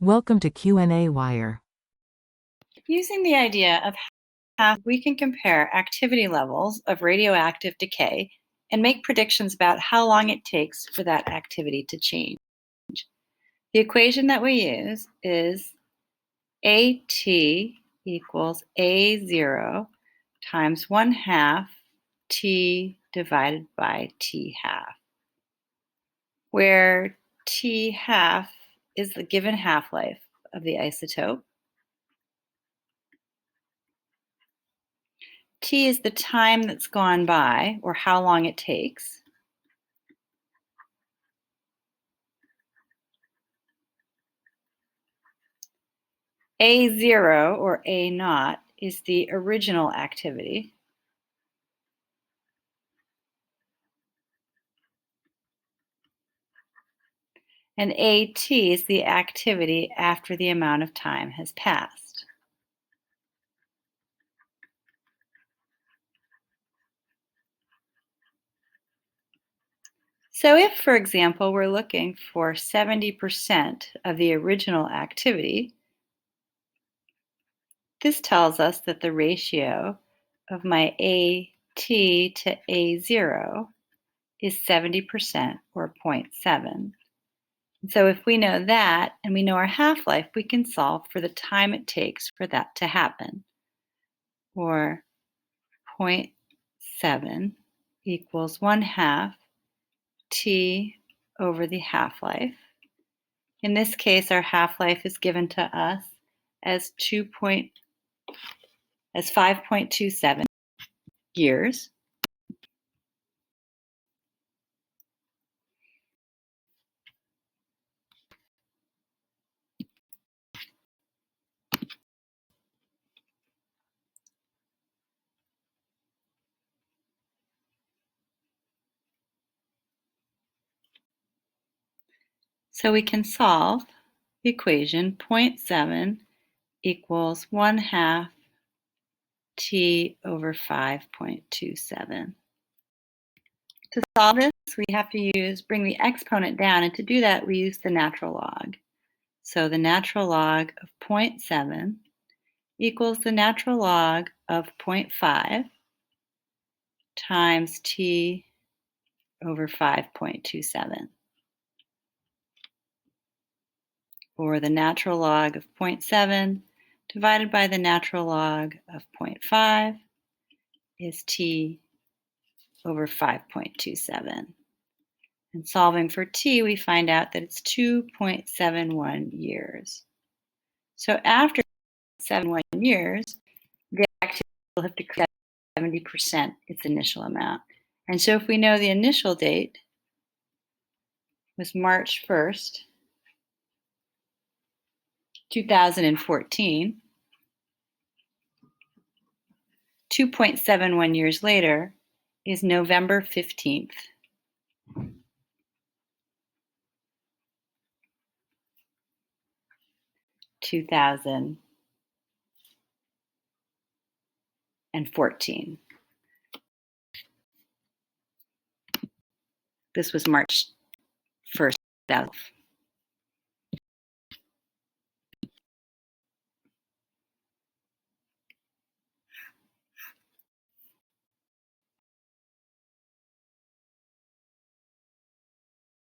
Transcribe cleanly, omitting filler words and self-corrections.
Welcome to qnawire. Using the idea of how we can compare activity levels of radioactive decay and make predictions about how long it takes for that activity to change. The equation that we use is AT equals A0 times 1/2 T divided by T half, where T half is the given half-life of the isotope. T is the time that's gone by, or how long it takes. A0, or A0, is the original activity. And AT is the activity after the amount of time has passed. So if, for example, we're looking for 70% of the original activity, this tells us that the ratio of my AT to A0 is 70%, or 0.7. So if we know that, and we know our half-life, we can solve for the time it takes for that to happen. Or 0.7 equals 1/2 T over the half-life. In this case, our half-life is given to us as 5.27 years. So we can solve the equation 0.7 equals 1/2 T over 5.27. To solve this, we have to bring the exponent down, and to do that, we use the natural log. So the natural log of 0.7 equals the natural log of 0.5 times T over 5.27. Or the natural log of 0.7 divided by the natural log of 0.5 is T over 5.27. And solving for T, we find out that it's 2.71 years. So after 71 years, the activity will have decreased 70% its initial amount. And so if we know the initial date was March 1st, 2014, 2.71 years later is November 15th, 2014. This was March 1st, 2012.